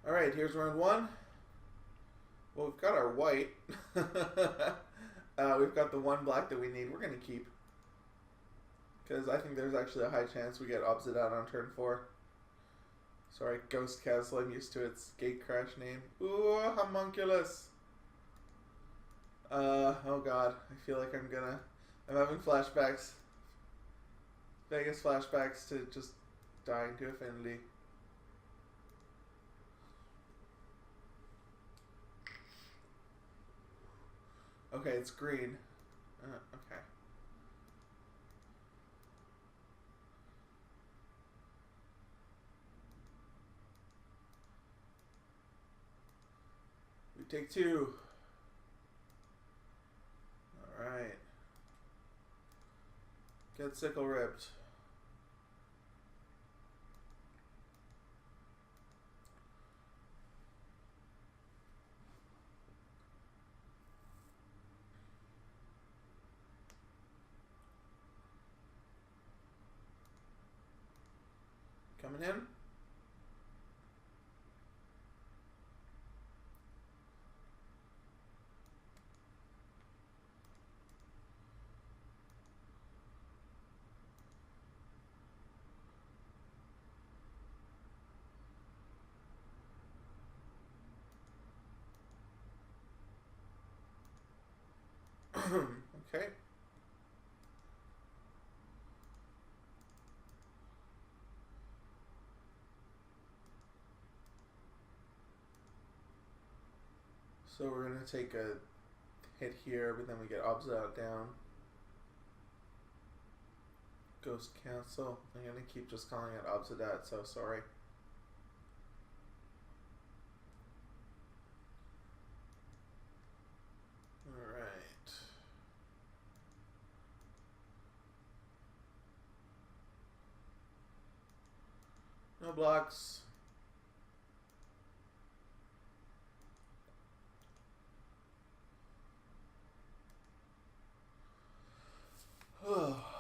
Alright, here's round one. Well, we've got our white. We've got the one black that we need. We're going to keep. Because I think there's actually a high chance we get opposite out on turn 4. Sorry, Ghost Castle. I'm used to its gate crash name. Ooh, homunculus. Oh god. I feel like I'm having flashbacks. Vegas flashbacks to just dying to Affinity. Okay, it's green. Okay. We take 2. Alright. Get sickle ripped. Coming in. Okay. So we're going to take a hit here, but then we get opposite out down. Ghost cancel. I'm going to keep just calling it opposite out, so sorry. Alright. No blocks.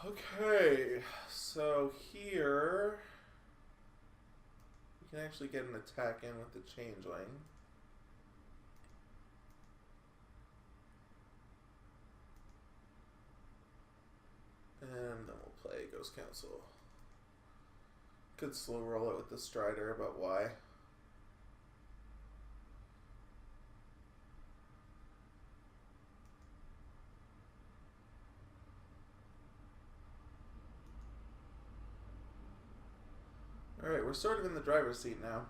Okay, so here we can actually get an attack in with the changeling. And then we'll play Ghost Council. Could slow roll it with the Strider, but why? Alright, we're sort of in the driver's seat now.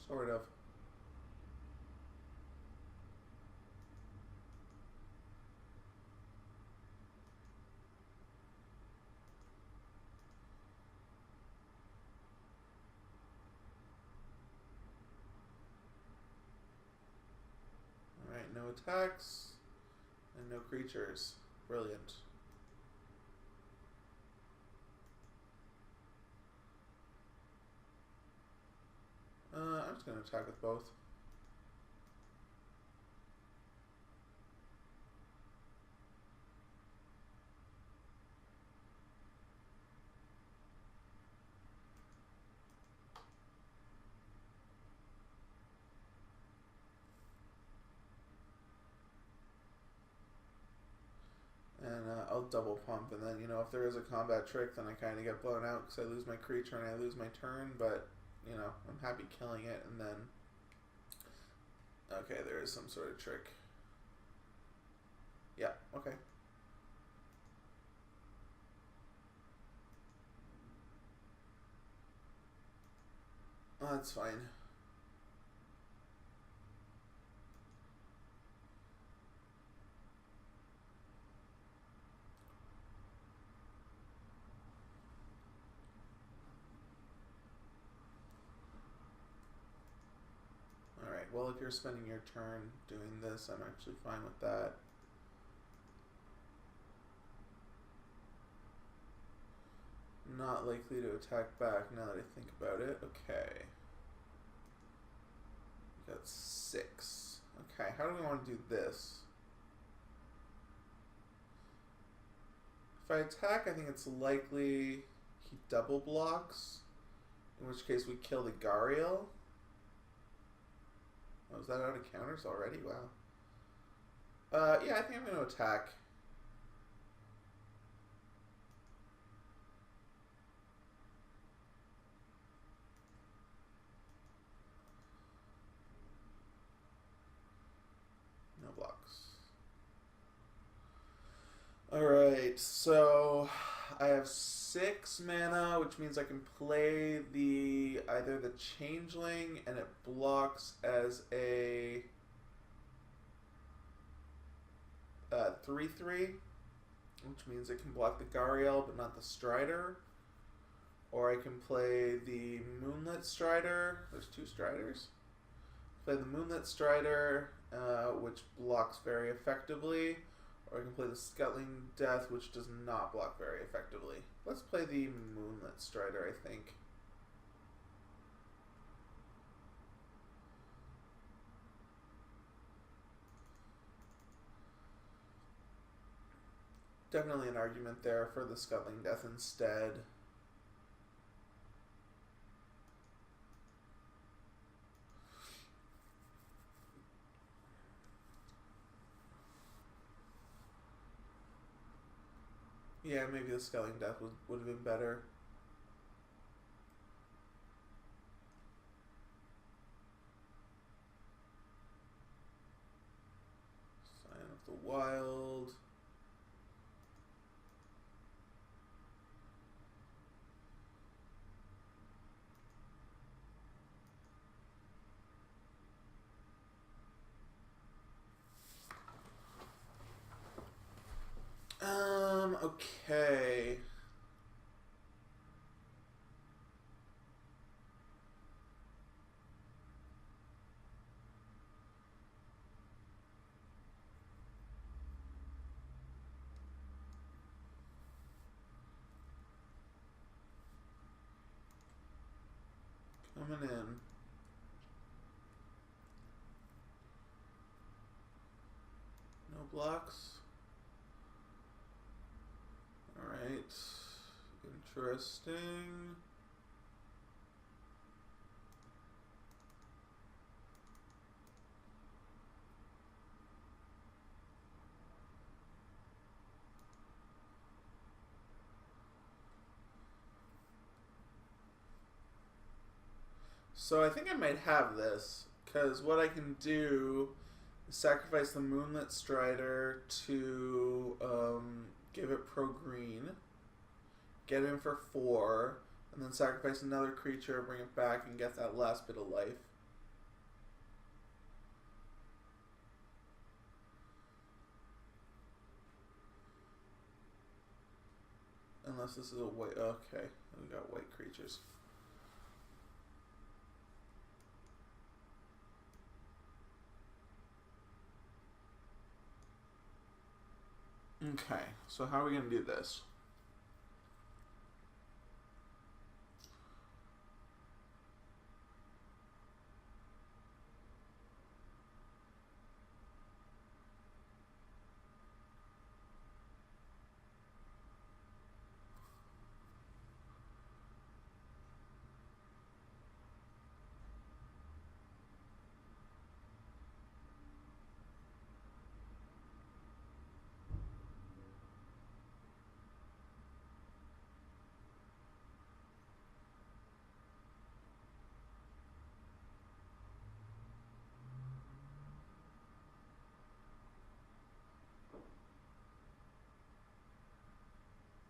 Sort of. Alright, no attacks and no creatures. Brilliant. I'm just going to attack with both. And I'll double pump, and then, you know, if there is a combat trick, then I kind of get blown out because I lose my creature and I lose my turn, but, you know, I'm happy killing it, and then... Okay, there is some sort of trick. Yeah, okay. Oh, that's fine. Alright, well, if you're spending your turn doing this, I'm actually fine with that. Not likely to attack back now that I think about it. Okay. We got 6. Okay, how do we want to do this? If I attack, I think it's likely he double blocks, in which case we kill the Gariel. Oh, is that out of counters already? Wow. Yeah, I think I'm going to attack. No blocks. Alright, so I have 6 mana, which means I can play either the Changeling, and it blocks as a 3/3, which means it can block the Gariel but not the Strider. Or I can play the Moonlit Strider. There's 2 Striders. Play the Moonlit Strider, which blocks very effectively. Or I can play the Scuttling Death, which does not block very effectively. Let's play the Moonlit Strider, I think. Definitely an argument there for the Scuttling Death instead. Yeah, maybe the Scuttling Death would have been better. Sign of the Wild. Okay. Coming in. No blocks. Alright. Interesting. So I think I might have this, because what I can do is sacrifice the Moonlit Strider to give it pro green, get in for 4, and then sacrifice another creature, bring it back, and get that last bit of life. Unless this is a white. Okay, we got white creatures. Okay, so how are we going to do this?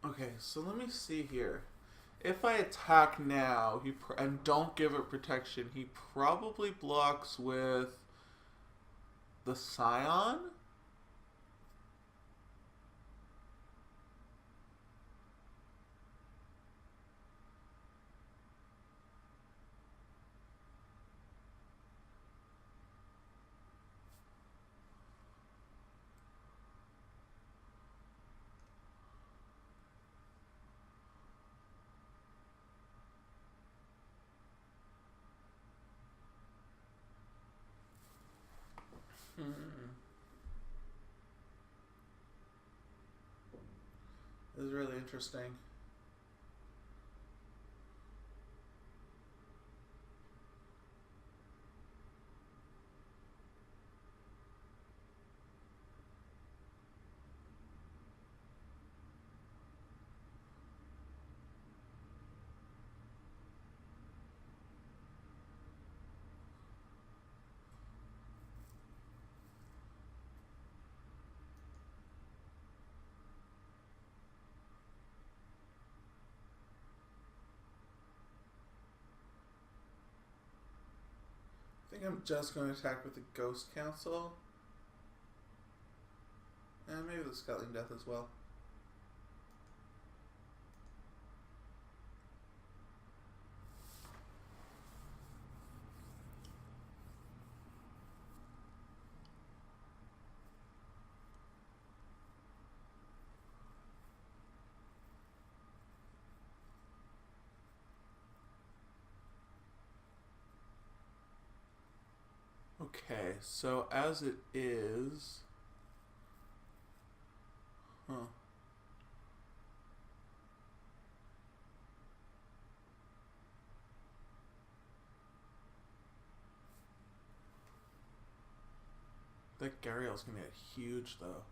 Okay, so let me see here. If I attack now and don't give it protection, he probably blocks with the Scion? This is really interesting. I think I'm just going to attack with the Ghost Council. And maybe the Scuttling Death as well. Okay, so as it is... Huh. That Gariel's gonna get huge, though.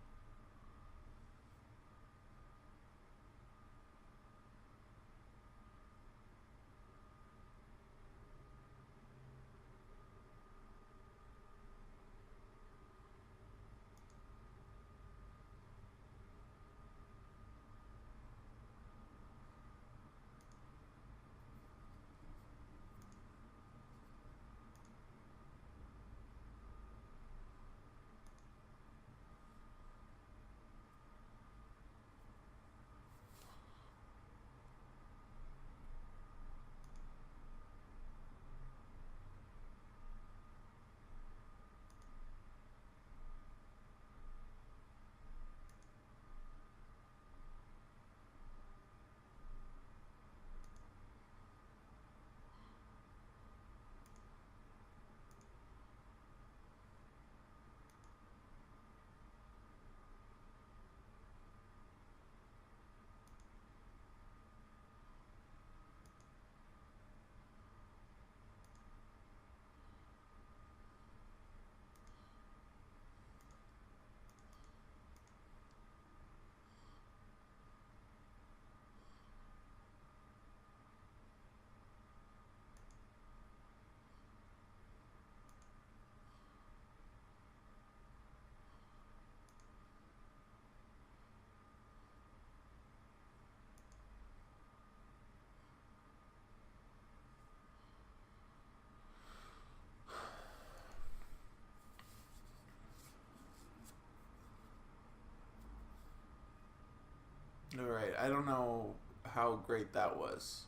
Alright, I don't know how great that was.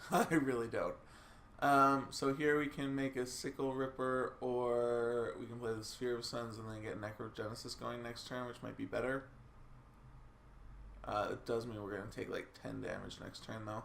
I really don't. So here we can make a Sickle Ripper, or we can play the Sphere of Suns and then get Necrogenesis going next turn, which might be better. It does mean we're going to take like 10 damage next turn, though.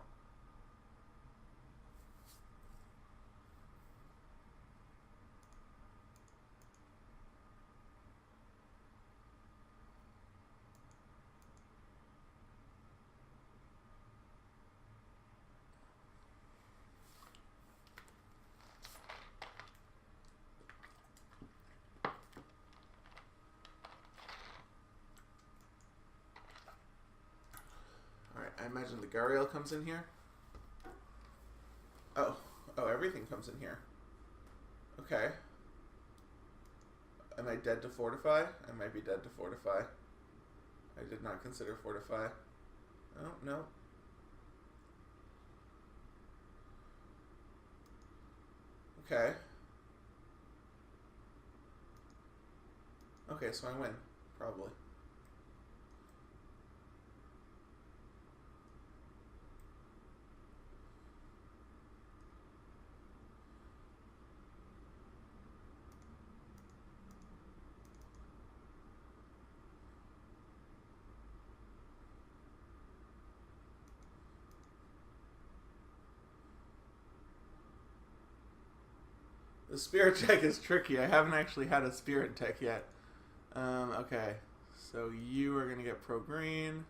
I imagine the Gariel comes in here. Oh, everything comes in here. Okay. Am I dead to Fortify? I might be dead to Fortify. I did not consider Fortify. Oh, no. Okay. Okay, so I win. Probably. The Spirit Tech is tricky. I haven't actually had a Spirit Tech yet. Okay. So you are going to get Pro Green.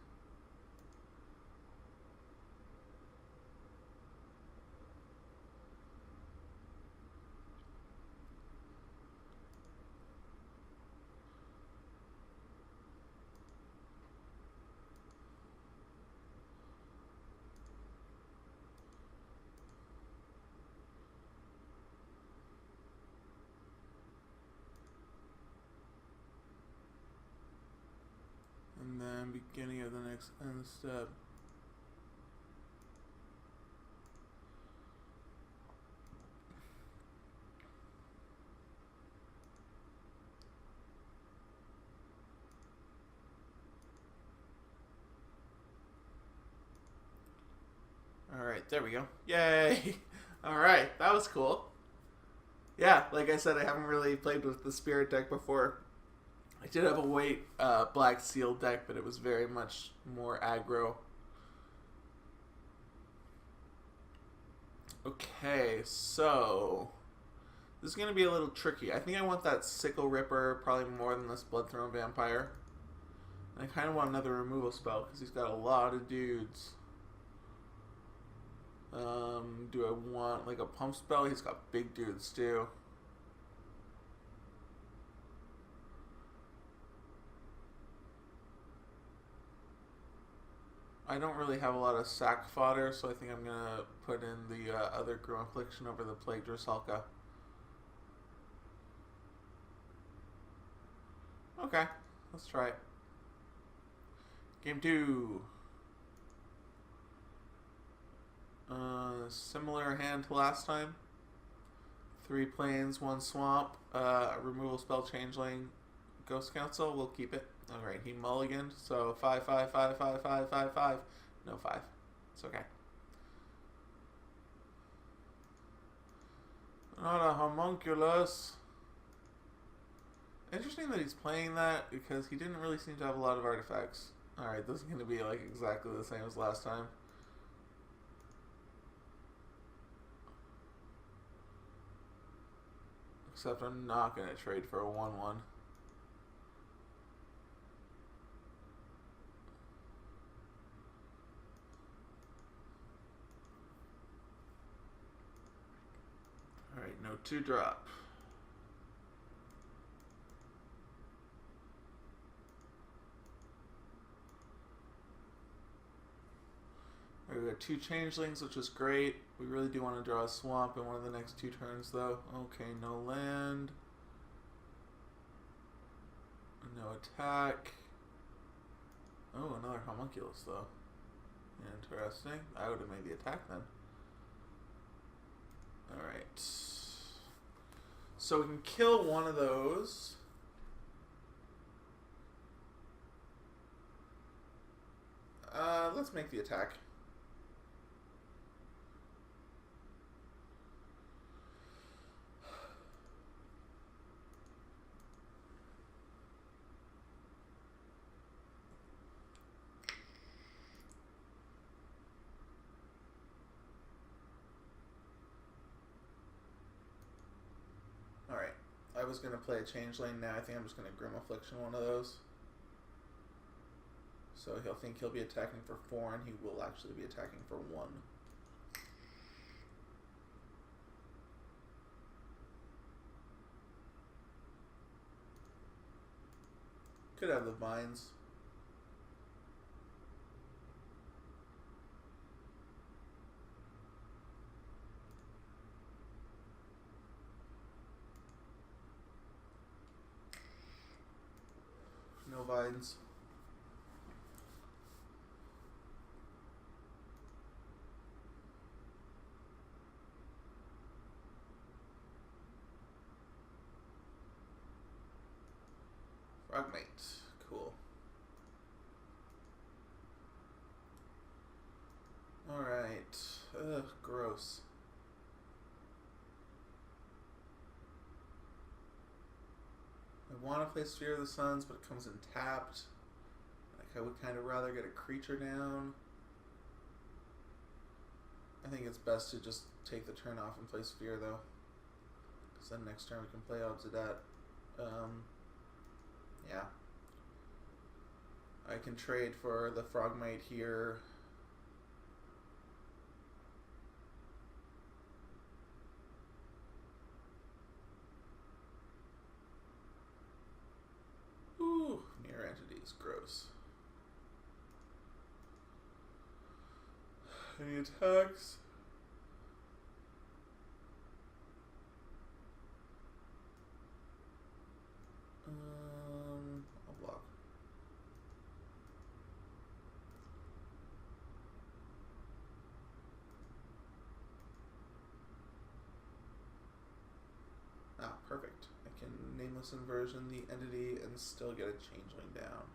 And then beginning of the next end step. Alright, there we go. Yay! Alright, that was cool. Yeah, like I said, I haven't really played with the Spirit deck before. I did have a white Black Seal deck, but it was very much more aggro. Okay, so this is going to be a little tricky. I think I want that Sickle Ripper probably more than this Bloodthrone Vampire. And I kind of want another removal spell because he's got a lot of dudes. Do I want like a pump spell? He's got big dudes too. I don't really have a lot of sack fodder, so I think I'm gonna put in the other Grim Affliction over the Plague Rusalka. Okay, let's try it. Game 2. Similar hand to last time. 3 plains, 1 swamp, removal spell changeling, Ghost Council. We'll keep it. Alright, he mulliganed, so 5, 5, 5, 5, 5, 5, 5. No 5. It's okay. Not a homunculus. Interesting that he's playing that because he didn't really seem to have a lot of artifacts. Alright, this is going to be like exactly the same as last time. Except I'm not going to trade for a 1-1. Alright, no 2-drop. We got 2 changelings, which is great. We really do want to draw a swamp in one of the next 2 turns, though. Okay, no land. No attack. Oh, another homunculus, though. Interesting. I would have made the attack then. Alright. So we can kill one of those. Let's make the attack. Alright, I was going to play a changeling. Now I think I'm just going to Grim Affliction one of those. So he'll think he'll be attacking for 4, and he will actually be attacking for 1. Could have the vines. No vines. Frogmate. Cool. Alright. Ugh, gross. I want to play Sphere of the Suns, but it comes in tapped. Like, I would kind of rather get a creature down. I think it's best to just take the turn off and play Sphere, though. Because then next turn we can play Obsidat. Yeah. I can trade for the Frogmite here. Ooh, Mirror Entities, gross. Any attacks? I'll block. Ah, perfect. I can Nameless Inversion the entity and still get a changeling down.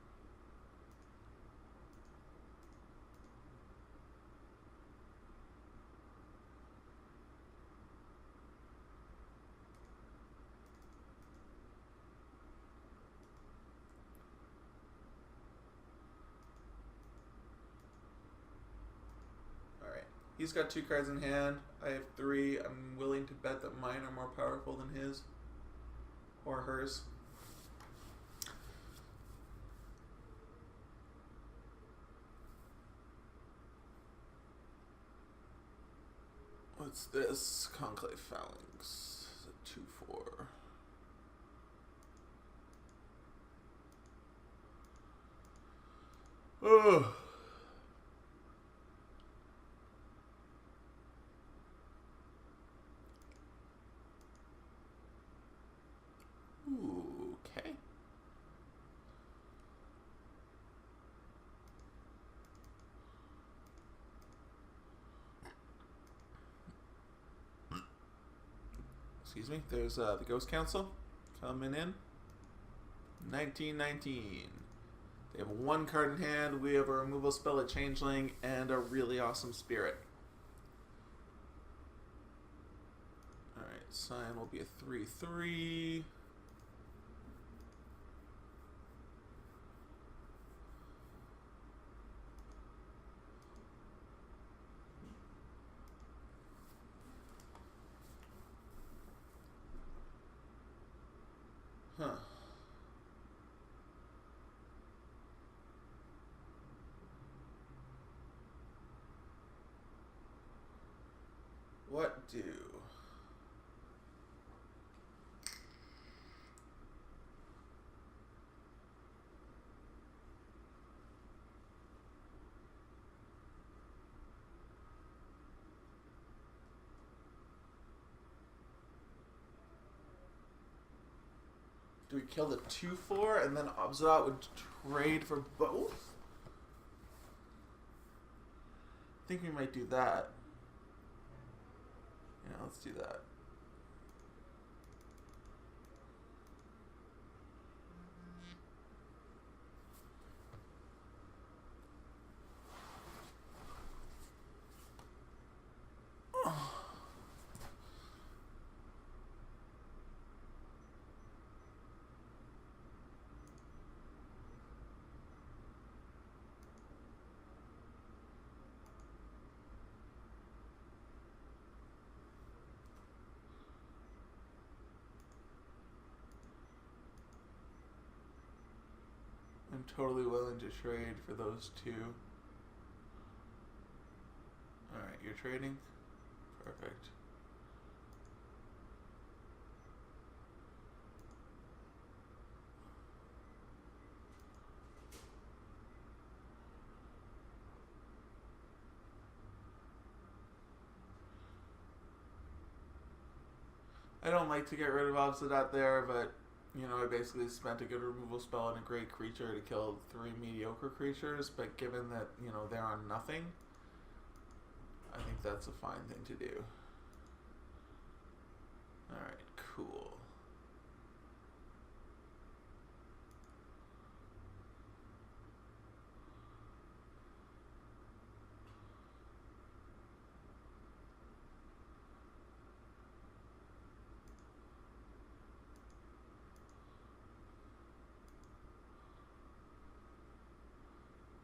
He's got 2 cards in hand. I have 3. I'm willing to bet that mine are more powerful than his. Or hers. What's this? Conclave Phalanx. It's a 2/4. Ugh. Ooh, okay. Excuse me. There's the Ghost Council coming in. 1919. They have 1 card in hand. We have a removal spell, a Changeling, and a really awesome Spirit. Alright, sign will be a 3/3. Huh. What do? Do we kill the 2/4 and then Obzedat would trade for both? I think we might do that. Yeah, let's do that. I'm totally willing to trade for those 2. Alright, you're trading? Perfect. I don't like to get rid of Obzedat there, but you know, I basically spent a good removal spell on a great creature to kill 3 mediocre creatures, but given that, you know, they're on nothing, I think that's a fine thing to do. Alright, cool.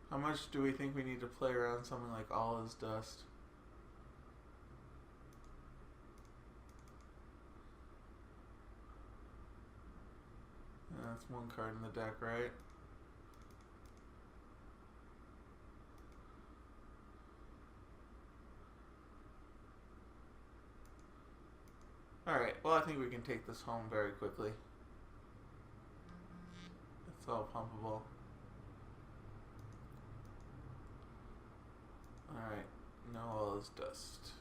How much do we think we need to play around something like All Is Dust? That's 1 card in the deck, right? Alright, well I think we can take this home very quickly. It's all pumpable. Alright, no All Is Dust.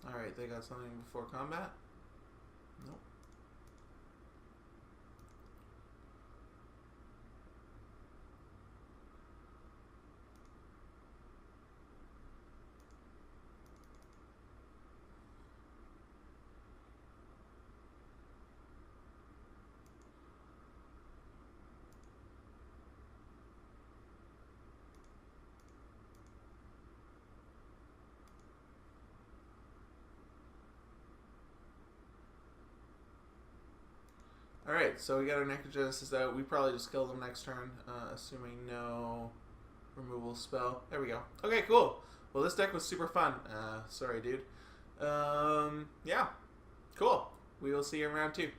Alright, they got something before combat? Nope. Alright, so we got our Necrogenesis out. We probably just kill them next turn, assuming no removal spell. There we go. Okay, cool. Well, this deck was super fun. Sorry, dude. Yeah. Cool. We will see you in round 2.